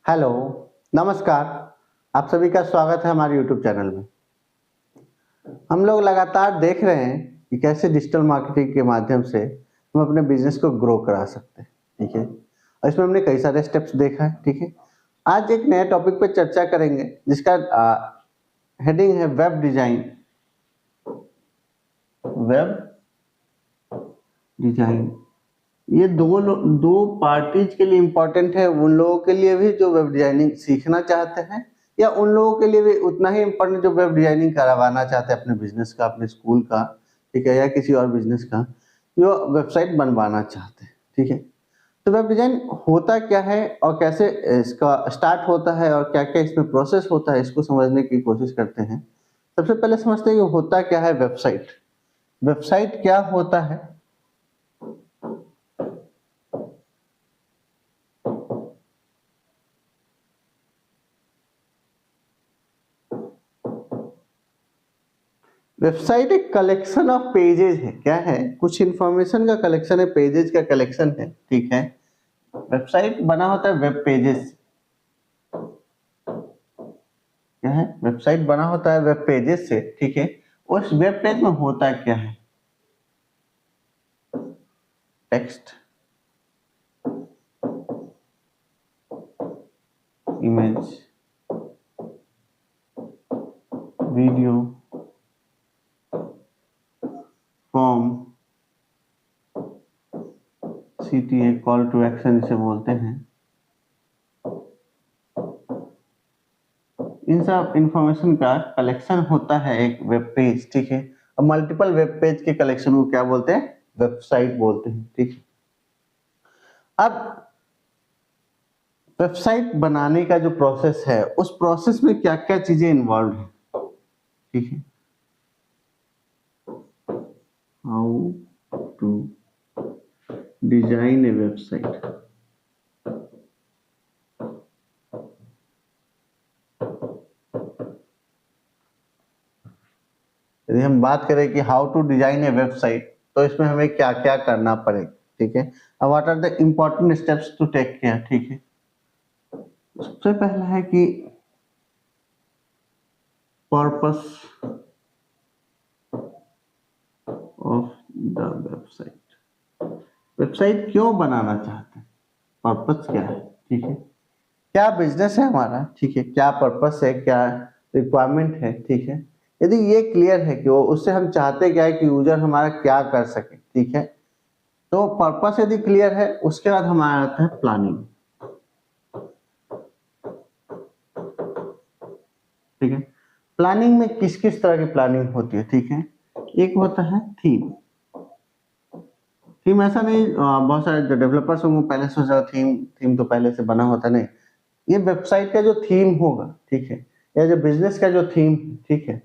Hello, नमस्कार। आप सभी का स्वागत है हमारे यूट्यूब चैनल में। हम लोग लगातार देख रहे हैं कि कैसे डिजिटल मार्केटिंग के माध्यम से हम अपने बिजनेस को ग्रो करा सकते हैं, ठीक है? और इसमें हमने कई सारे स्टेप्स देखा है, ठीक है? आज एक नए टॉपिक पे चर्चा करेंगे जिसका हेडिंग है वेब डिजाइन। वेब डिजाइन ये दो पार्टीज के लिए इम्पोर्टेंट है, उन लोगों के लिए भी जो वेब डिजाइनिंग सीखना चाहते हैं या उन लोगों के लिए भी उतना ही इम्पोर्टेंट जो वेब डिजाइनिंग करवाना चाहते हैं अपने बिजनेस का, अपने स्कूल का, ठीक है, या किसी और बिजनेस का जो वेबसाइट बनवाना चाहते हैं, ठीक है। तो वेब डिजाइन होता क्या है और कैसे इसका स्टार्ट होता है और क्या क्या इसमें प्रोसेस होता है, इसको समझने की कोशिश करते हैं। सबसे पहले समझते हैं कि होता क्या है वेबसाइट। वेबसाइट क्या होता है? वेबसाइट एक कलेक्शन ऑफ पेजेज है। क्या है? कुछ इंफॉर्मेशन का कलेक्शन है, पेजेज का कलेक्शन है, ठीक है। वेबसाइट बना होता है वेब पेजेस। क्या है? वेबसाइट बना होता है वेब पेजेस से, ठीक है। उस वेब पेज में होता क्या है? Text, image, video, form, CTA, call to action जिसे बोलते हैं, इन सब इंफॉर्मेशन का कलेक्शन होता है एक वेब पेज, ठीक है। अब मल्टीपल वेब पेज के कलेक्शन को क्या बोलते हैं? वेबसाइट बोलते हैं, ठीक है। अब वेबसाइट बनाने का जो प्रोसेस है, उस प्रोसेस में क्या क्या चीजें इन्वॉल्व है, ठीक है। How to design a website. यदि हम बात करें कि how to design a website, तो इसमें हमें क्या क्या करना पड़ेगा, ठीक है। अब what are the important steps to take care, ठीक है। सबसे पहला है कि purpose of the website. Website क्यों बनाना चाहते हैं, पर्पस क्या है, ठीक है। क्या बिजनेस है हमारा, ठीक है, क्या पर्पस है, क्या रिक्वायरमेंट है, ठीक है। यदि ये क्लियर है कि वो उससे हम चाहते क्या है कि यूजर हमारा क्या कर सके, ठीक है। तो पर्पस यदि क्लियर है, उसके बाद हमारा आता है प्लानिंग, ठीक है। प्लानिंग में किस किस तरह की प्लानिंग होती है, ठीक है। एक होता है थीम। थीम ऐसा नहीं बहुत सारे जो डेवलपर्स होंगे पहले सोचा थीम, थीम तो पहले से बना होता नहीं। ये वेबसाइट का जो थीम होगा, ठीक है, या जो बिजनेस का जो थीम, ठीक है,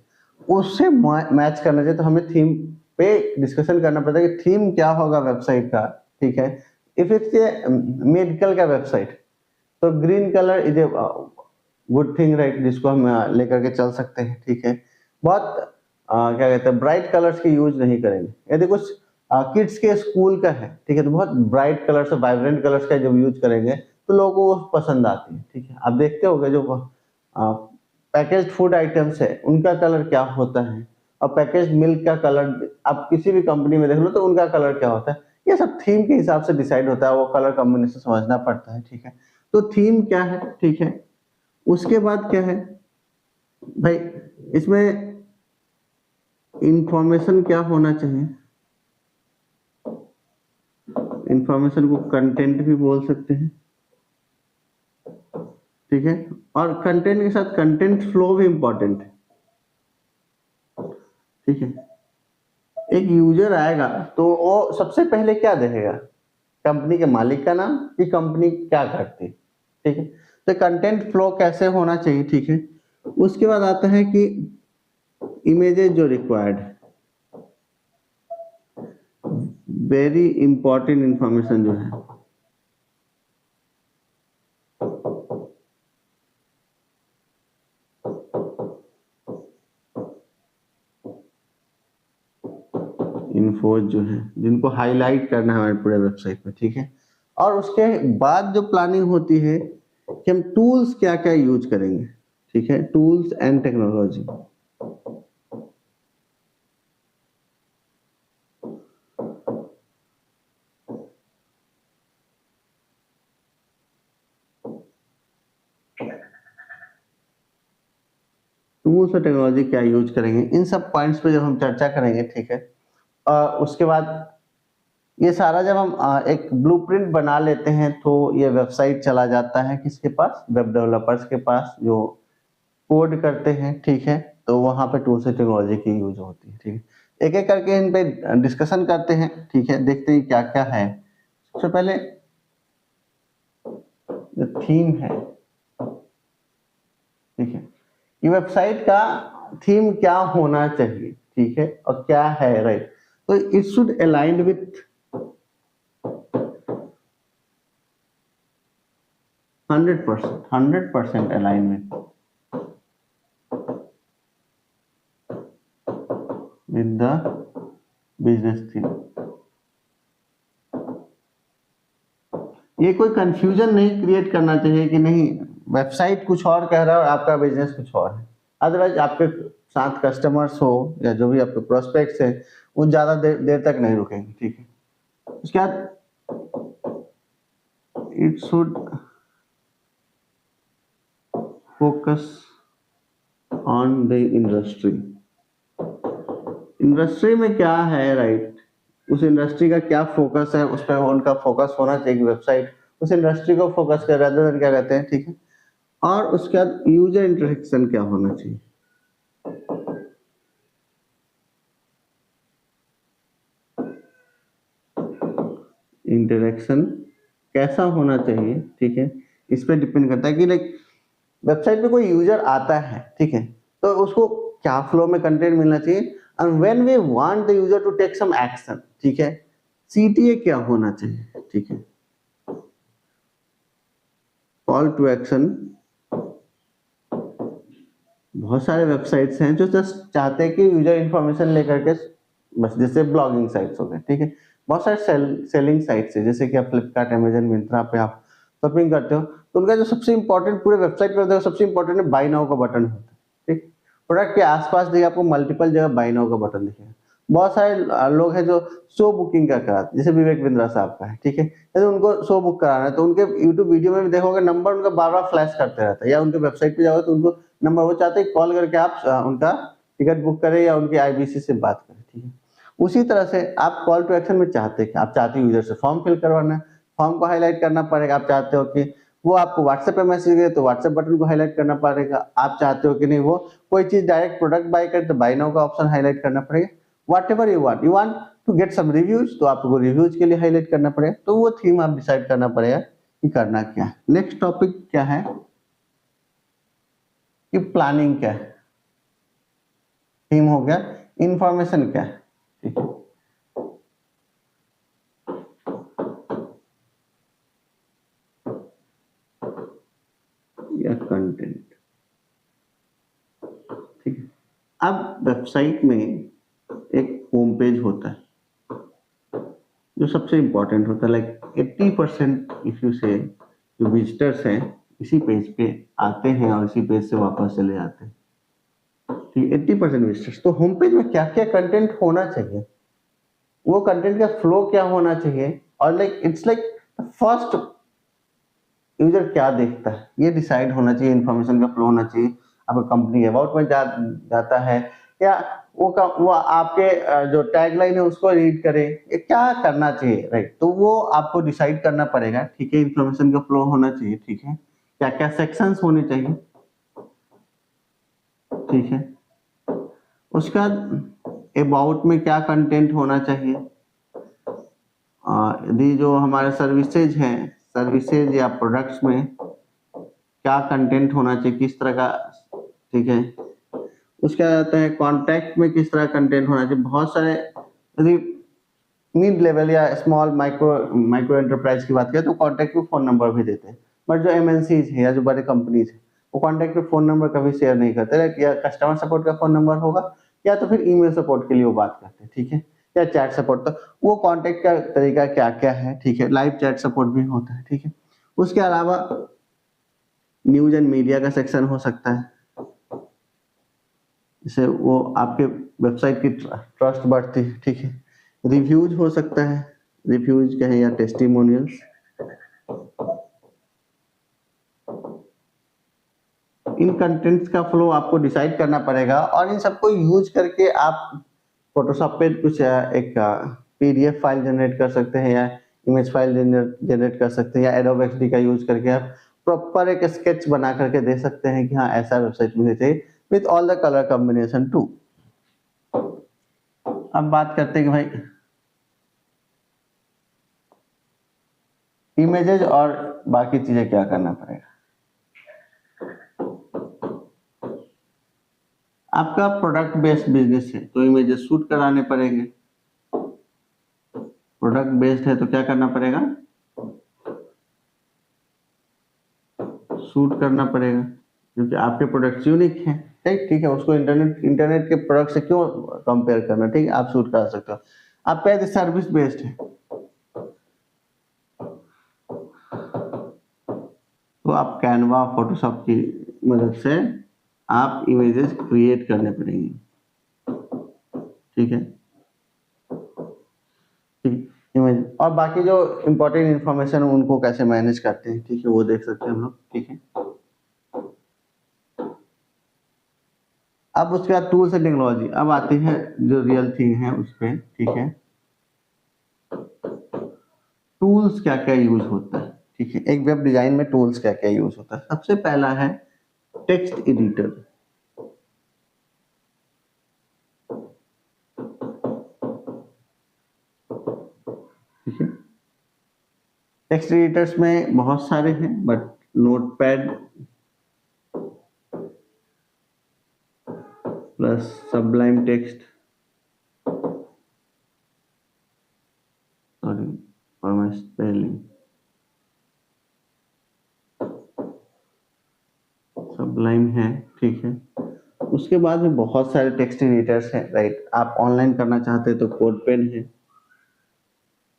उससे मैच करना चाहिए। तो हमें थीम पे डिस्कशन करना पड़ता है कि थीम क्या होगा वेबसाइट का, ठीक है। इफ इट्स ए मेडिकल का वेबसाइट, तो green colour is a good thing, right, जिसको हम लेकर के चल सकते हैं, ठीक है। बहुत क्या कहते हैं, ब्राइट कलर्स की यूज नहीं करेंगे। यदि कुछ किड्स के स्कूल का है, ठीक है, तो बहुत ब्राइट कलर्स, वाइब्रेंट कलर्स का जब यूज करेंगे तो लोगों को वो पसंद आती है, ठीक है। आप देखते होंगे जो पैकेज्ड फूड आइटम्स है उनका कलर क्या होता है, और पैकेज्ड मिल्क का कलर आप किसी भी कंपनी में देख लो तो उनका कलर क्या होता है। ये सब थीम के हिसाब से डिसाइड होता है, वो कलर कॉम्बिनेशन समझना पड़ता है, ठीक है। तो थीम क्या है, ठीक है। उसके बाद क्या है भाई, इसमें इंफॉर्मेशन क्या होना चाहिए। इंफॉर्मेशन को कंटेंट भी बोल सकते हैं, ठीक है। और कंटेंट के साथ कंटेंट फ्लो भी इंपॉर्टेंट है, ठीक है। एक यूजर आएगा तो वो सबसे पहले क्या देखेगा, कंपनी के मालिक का नाम कि कंपनी क्या करती, ठीक है। तो कंटेंट फ्लो कैसे होना चाहिए, ठीक है। उसके बाद आता है कि इमेजेस जो रिक्वायर्ड है, वेरी इंपॉर्टेंट इंफॉर्मेशन जो है, इन्फो जो है, जिनको हाईलाइट करना है हमारे पूरे वेबसाइट पे, ठीक है। और उसके बाद जो प्लानिंग होती है कि हम टूल्स क्या क्या यूज करेंगे, ठीक है, टूल्स एंड टेक्नोलॉजी। टूल्स और टेक्नोलॉजी क्या यूज करेंगे, इन सब पॉइंट्स पे जब हम चर्चा करेंगे, ठीक है, उसके बाद ये सारा जब हम एक ब्लूप्रिंट बना लेते हैं तो ये वेबसाइट चला जाता है किसके पास, वेब डेवलपर्स के पास जो कोड करते हैं, ठीक है। तो वहां पे टूल्स और टेक्नोलॉजी की यूज होती है, ठीक है। एक एक करके इन पे डिस्कशन करते हैं, ठीक है, देखते हैं क्या क्या है। सबसे पहले जो थीम है, ठीक है, ये वेबसाइट का थीम क्या होना चाहिए, ठीक है, और क्या है, राइट। तो it should aligned with 100% alignment with the business theme। ये कोई कंफ्यूजन नहीं क्रिएट करना चाहिए कि नहीं वेबसाइट कुछ और कह रहा है और आपका बिजनेस कुछ और है। अदरवाइज आपके साथ कस्टमर्स हो या जो भी आपके प्रोस्पेक्ट्स हैं वो ज्यादा देर तक नहीं रुकेंगे, ठीक है। उसके बाद it should focus on the industry. Industry में क्या है, राइट, उस इंडस्ट्री का क्या फोकस है, उस पर उनका फोकस होना चाहिए। वेबसाइट उस इंडस्ट्री को फोकस कर रहा है, क्या कहते हैं, ठीक है। और उसके बाद यूजर इंटरेक्शन क्या होना चाहिए, इंटरेक्शन कैसा होना चाहिए, ठीक है। इस पे डिपेंड करता है कि लाइक वेबसाइट पे कोई यूजर आता है, ठीक है, तो उसको क्या फ्लो में कंटेंट मिलना चाहिए, and when we want the user to take some action, ठीक है, सीटीए क्या होना चाहिए, ठीक है, कॉल टू एक्शन। बहुत सारे वेबसाइट्स हैं जो जस्ट चाहते हैं कि यूजर इंफॉर्मेशन लेकर के बस, जैसे ब्लॉगिंग साइट्स हो गए, ठीक है। बहुत सारे सेलिंग साइट्स है, जैसे कि आप फ्लिपकार्ट, अमेजन, मिंत्रा पे आप शॉपिंग करते हो, तो उनका जो सबसे इंपॉर्टेंट पूरे वेबसाइट पे होता है, सबसे इंपॉर्टेंट है बाय नाउ का बटन होता है, ठीक। प्रोडक्ट के आसपास देखिए आपको मल्टीपल जगह बाय नाउ का बटन दिखेगा। बहुत सारे लोग हैं जो शो बुकिंग का कराते हैं, जैसे विवेक बिंद्रा साहब का है, ठीक है, यदि उनको शो बुक कराना है तो उनके यूट्यूब वीडियो में भी देखोगे नंबर उनका बार बार फ्लैश करते रहता है, या उनके वेबसाइट पे जाओगे तो उनको नंबर, वो चाहते हैं कॉल करके आप उनका टिकट बुक करें या उनकी आईबीसी से बात करें, ठीक है। उसी तरह से आप कॉल टू एक्शन में चाहते हैं कि आप चाहते हो यूजर से फॉर्म फिल करवाना है, फॉर्म को हाईलाइट करना पड़ेगा। आप चाहते हो कि वो आपको व्हाट्सएप पे मैसेज करे तो व्हाट्सएप बटन को हाईलाइट करना पड़ेगा। आप चाहते हो कि नहीं वो कोई चीज डायरेक्ट प्रोडक्ट बाय करे तो बाय नाउ का ऑप्शन हाईलाइट करना पड़ेगा। Whatever you want to get some reviews, तो आपको रिव्यूज के लिए हाईलाइट करना पड़ेगा। तो वो थीम आप डिसाइड करना पड़ेगा कि करना क्या है। नेक्स्ट टॉपिक क्या है कि प्लानिंग क्या है, थीम हो गया, इंफॉर्मेशन क्या है, ठीक है। या कंटेंट, ठीक है। अब वेबसाइट में एक होम पेज होता है जो सबसे इंपॉर्टेंट होता है, लाइक 80% इफ यू से जो विजिटर्स हैं इसी पेज पे आते हैं और इसी पेज से वापस चले जाते हैं, ठीक, 80% विजिटर्स। तो होम पेज में क्या क्या कंटेंट होना चाहिए, वो कंटेंट का फ्लो क्या होना चाहिए, और like it's like first user क्या देखता है ये डिसाइड होना चाहिए। इंफॉर्मेशन का फ्लो होना चाहिए। आपका कंपनी अबाउट में जाता है या वो आपके जो टैगलाइन है उसको रीड करे, ये क्या करना चाहिए, राइट। तो वो आपको डिसाइड करना पड़ेगा, ठीक है। इंफॉर्मेशन का फ्लो होना चाहिए, ठीक है। क्या क्या सेक्शंस होने चाहिए, ठीक है। उसके बाद अबाउट में क्या कंटेंट होना चाहिए, यदि जो हमारे सर्विसेज हैं, सर्विसेज या प्रोडक्ट्स में क्या कंटेंट होना चाहिए, किस तरह का, ठीक है। उसके बाद आता है कॉन्टैक्ट में किस तरह कंटेंट होना चाहिए। बहुत सारे यदि मिड लेवल या स्मॉल माइक्रो एंटरप्राइज की बात करें तो कॉन्टैक्ट में फोन नंबर भी देते हैं, बट जो एमएनसीज है या जो बड़े कंपनीज है वो कॉन्टैक्ट में फोन नंबर कभी शेयर नहीं करते, या कस्टमर सपोर्ट का फोन नंबर होगा या तो फिर ईमेल सपोर्ट के लिए वो बात करते हैं, ठीक है, या चैट सपोर्ट। तो वो कॉन्टैक्ट का तरीका क्या क्या है, ठीक है। लाइव चैट सपोर्ट भी होता है, ठीक है। उसके अलावा न्यूज एंड मीडिया का सेक्शन हो सकता है, जिससे वो आपके वेबसाइट की ट्रस्ट बढ़ती है, ठीक है। रिव्यूज हो सकता है, रिव्यूज कहें या टेस्टिमोनियल्स। इन कंटेंट्स का फ्लो आपको डिसाइड करना पड़ेगा और इन सबको यूज करके आप फोटोशॉप पे कुछ एक पीडीएफ फाइल जनरेट कर सकते हैं या इमेज फाइल जनरेट कर सकते हैं या एडोब एक्सडी का यूज करके आप प्रॉपर एक स्केच बना करके दे सकते हैं कि हाँ ऐसा वेबसाइट मुझे चाहिए with all the colour combination too. अब बात करते हैं कि भाई इमेजेस और बाकी चीजें क्या करना पड़ेगा। आपका प्रोडक्ट बेस्ड बिजनेस है तो इमेजेस शूट कराने पड़ेंगे। प्रोडक्ट बेस्ड है तो क्या करना पड़ेगा, शूट करना पड़ेगा, क्योंकि आपके प्रोडक्ट्स यूनिक हैं, ठीक है। उसको इंटरनेट के प्रोडक्ट से क्यों कंपेयर करना, ठीक है, आप शूट करा सकते हो। आपका यदि सर्विस बेस्ड है तो आप कैनवा फोटोशॉप की मदद से आप इमेजेस क्रिएट करने पड़ेंगे, ठीक है। इमेज और बाकी जो इंपॉर्टेंट इंफॉर्मेशन है उनको कैसे मैनेज करते हैं, ठीक है, वो देख सकते हैं हम लोग, ठीक है। अब उसके बाद टूल्स एंड टेक्नोलॉजी, अब आती है जो रियल थिंग है उस पर, ठीक है। टूल्स क्या क्या यूज होता है, ठीक है, एक वेब डिजाइन में टूल्स क्या क्या यूज होता है। सबसे पहला है टेक्स्ट एडिटर, ठीक है। टेक्स्ट एडिटर्स में बहुत सारे हैं but notepad plus Sublime text, sorry for my spelling, Sublime है, ठीक है। उसके बाद में बहुत सारे टेक्स्ट एडिटर्स हैं, राइट। आप ऑनलाइन करना चाहते हैं तो कोडपेन है,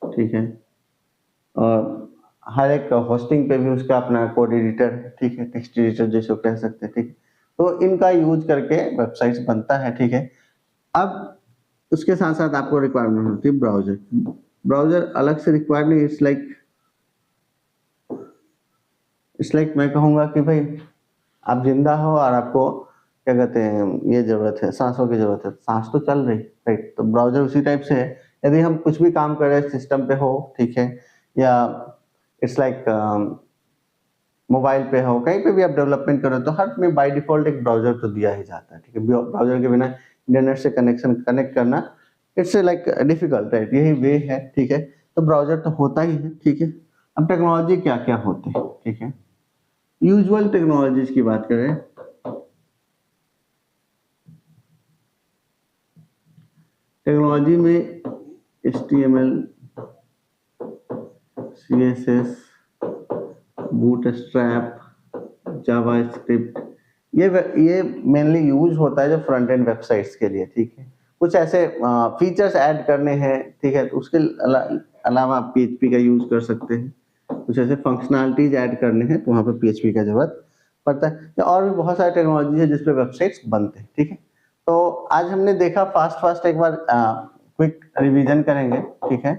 ठीक है। और हर एक होस्टिंग पे भी उसका अपना कोड एडिटर है, ठीक है, टेक्स्ट एडिटर जैसे कह सकते हैं, ठीक। तो इनका यूज करके वेबसाइट्स बनता है, ठीक है। अब उसके साथ साथ आपको रिक्वायरमेंट होती है ब्राउजर। ब्राउजर अलग से रिक्वायर्ड नहीं, इट्स लाइक मैं कहूँगा कि भाई आप जिंदा हो और आपको क्या कहते हैं ये जरूरत है, सांसों की जरूरत है, सांस तो चल रही, राइट। तो ब्राउजर उसी टाइप से है, यदि हम कुछ भी काम कर रहे हैं सिस्टम पे हो, ठीक है, या इट्स लाइक मोबाइल पे हो, कहीं पे भी आप डेवलपमेंट कर रहे हो तो हर में बाय डिफॉल्ट एक ब्राउजर तो दिया ही जाता है, ठीक है। ब्राउजर के बिना इंटरनेट से कनेक्ट करना इट्स लाइक डिफिकल्ट, राइट, यही वे है, ठीक है। तो ब्राउजर तो होता ही है, ठीक है। अब टेक्नोलॉजी क्या क्या होते हैं, ठीक है। यूजुअल टेक्नोलॉजीज की बात करें, टेक्नोलॉजी में HTML, CSS, बूटस्ट्रैप, जावास्क्रिप्ट, ये मेनली यूज होता है जो फ्रंट एंड वेबसाइट्स के लिए, ठीक है। कुछ ऐसे फीचर्स ऐड करने हैं, ठीक है, तो उसके अलावा आप PHP का यूज कर सकते हैं। कुछ ऐसे फंक्शनैलिटीज ऐड करने हैं तो वहाँ पे PHP का जरूरत पड़ता है। और भी बहुत सारे टेक्नोलॉजी है जिसपे वेबसाइट्स बनते हैं, ठीक है। तो आज हमने देखा फास्ट एक बार क्विक रिवीजन करेंगे, ठीक है।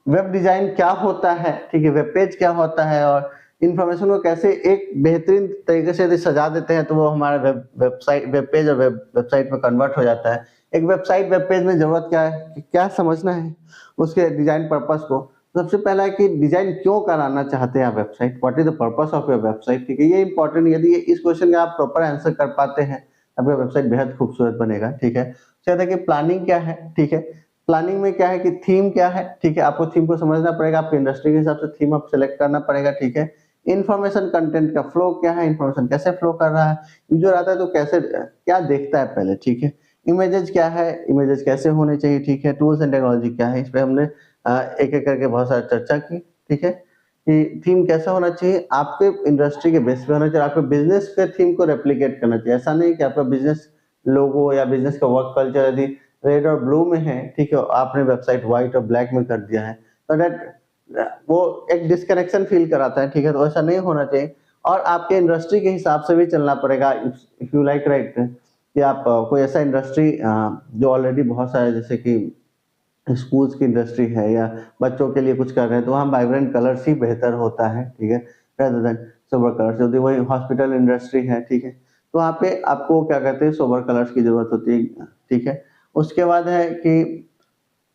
वेब डिजाइन क्या होता है, ठीक है, वेब पेज क्या होता है और इंफॉर्मेशन को कैसे एक बेहतरीन तरीके से यदि सजा देते हैं तो वो हमारा वेब पेज और वेबसाइट में कन्वर्ट हो जाता है। एक वेब पेज में जरूरत क्या है, क्या समझना है उसके डिजाइन पर्पस को। सबसे पहला है कि डिजाइन क्यों कराना चाहते हैं आप website, what is the purpose of your website, ठीक है, ये इंपॉर्टेंट। यदि इस क्वेश्चन का आप प्रॉपर आंसर कर पाते हैं आपका वेबसाइट बेहद खूबसूरत बनेगा, ठीक है। उसके बाद प्लानिंग क्या है, ठीक है। प्लानिंग में क्या है कि थीम क्या है, ठीक है, आपको थीम को समझना पड़ेगा, आपकी इंडस्ट्री के हिसाब से थीम आप सेलेक्ट करना पड़ेगा, ठीक है। इन्फॉर्मेशन कंटेंट का फ्लो क्या है, इन्फॉर्मेशन कैसे फ्लो कर रहा है, यूजर आता है तो कैसे क्या देखता है पहले, ठीक है। इमेजेस क्या है, इमेजेस कैसे होने चाहिए, ठीक है। टूल्स एंड टेक्नोलॉजी क्या है, इस पे हमने एक एक करके बहुत सारी चर्चा की, ठीक है। कि थीम कैसा होना चाहिए, आपके इंडस्ट्री के बेस पे होना चाहिए, आपके बिजनेस के थीम को रेप्लिकेट करना चाहिए। ऐसा नहीं कि आपका बिजनेस लोगो या बिजनेस का वर्क कल्चर यदि रेड और ब्लू में है, ठीक है, आपने वेबसाइट व्हाइट और ब्लैक में कर दिया है तो दैट वो एक डिस्कनेक्शन फील कराता है, ठीक है, तो ऐसा नहीं होना चाहिए। और आपके इंडस्ट्री के हिसाब से भी चलना पड़ेगा। इफ यू लाइक राइट कि आप कोई ऐसा इंडस्ट्री जो ऑलरेडी बहुत सारे, जैसे कि स्कूल्स की इंडस्ट्री है या बच्चों के लिए कुछ कर रहे हैं, तो वहाँ वाइब्रेंट कलर्स ही बेहतर होता है, ठीक है, रेदर देन सोबर कलर्स। यदि वही हॉस्पिटल इंडस्ट्री है, ठीक है, तो वहाँ पे आपको क्या कहते हैं, सोबर कलर्स की जरूरत होती है, ठीक है। उसके बाद है कि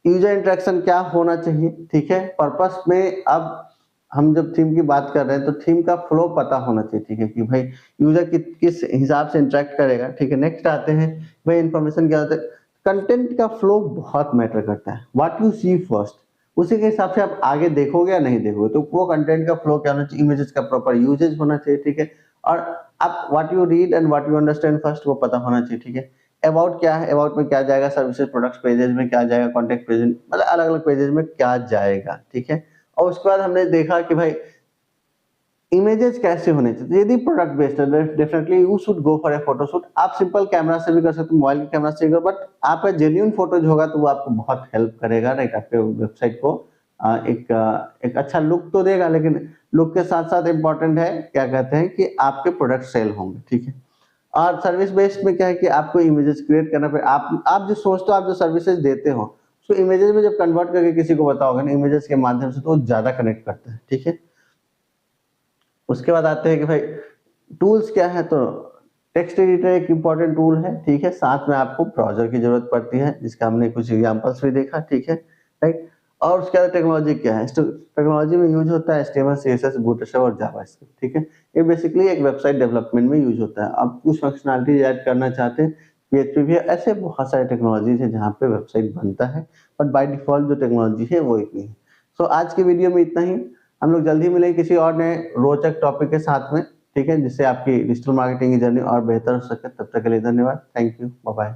यूजर इंटरेक्शन क्या होना चाहिए, ठीक है, पर्पस में। अब हम जब थीम की बात कर रहे हैं तो थीम का फ्लो पता होना चाहिए, ठीक है, कि भाई यूजर किस हिसाब से इंटरेक्ट करेगा, ठीक है। नेक्स्ट आते हैं भाई इन्फॉर्मेशन क्या होता है। कंटेंट का फ्लो बहुत मैटर करता है, व्हाट यू सी फर्स्ट, उसी के हिसाब से आप आगे देखोगे या नहीं देखोगे। तो वो कंटेंट का फ्लो क्या होना चाहिए, इमेजेस का प्रॉपर यूजेज होना चाहिए, ठीक है। और आप what you read and what you understand first, वो पता होना चाहिए, ठीक है। अबाउट क्या है, अबाउट में क्या जाएगा, सर्विसेज प्रोडक्ट्स पेजेस में क्या जाएगा, कॉन्टेक्ट पेजेस, मतलब अलग अलग पेजेस में क्या जाएगा, ठीक है। और उसके बाद हमने देखा कि भाई इमेजेस कैसे होने चाहिए। तो यदि प्रोडक्ट बेस्ड है, definitely you should go for a photoshoot. आप सिंपल कैमरा से भी कर सकते हो, मोबाइल के कैमरा से भी, बट आपका जेन्युइन फोटोज होगा तो वो आपको बहुत हेल्प करेगा, राइट, आपके वेबसाइट को एक अच्छा लुक तो देगा, लेकिन लुक के साथ साथ इम्पोर्टेंट है क्या कहते हैं कि आपके प्रोडक्ट सेल होंगे, ठीक है। और सर्विस बेस्ड में क्या है कि आपको इमेजेस क्रिएट करना पड़े। आप जो सोचते हो, आप जो सर्विसेज देते हो, उसको इमेजेस में जब कन्वर्ट करके किसी को बताओगे ना इमेजेस के माध्यम से, तो वो ज्यादा कनेक्ट करता है, ठीक है। उसके बाद आते हैं कि भाई टूल्स क्या है। तो टेक्स्ट एडिटर एक इंपॉर्टेंट टूल है, ठीक है। साथ में आपको ब्राउजर की जरूरत पड़ती है, जिसका हमने कुछ एग्जांपल्स भी देखा, ठीक है, राइट। और उसके बाद टेक्नोलॉजी क्या है, टेक्नोलॉजी में यूज होता है HTML CSS बूटस्ट्रैप और जावास्क्रिप्ट, ठीक है। ये बेसिकली एक वेबसाइट डेवलपमेंट में यूज होता है। आप कुछ फंक्शनलिटी ऐड करना चाहते हैं, PHP भी, ऐसे बहुत सारे टेक्नोलॉजीज है जहाँ पे वेबसाइट बनता है, बट बाय डिफॉल्ट जो टेक्नोलॉजी है वो इतनी है। सो आज के वीडियो में इतना ही। हम लोग जल्दी मिलेंगे किसी और नए रोचक टॉपिक के साथ में, ठीक है, जिससे आपकी डिजिटल मार्केटिंग की जर्नी और बेहतर हो सके। तब तक के लिए धन्यवाद, थैंक यू, बाय बाय।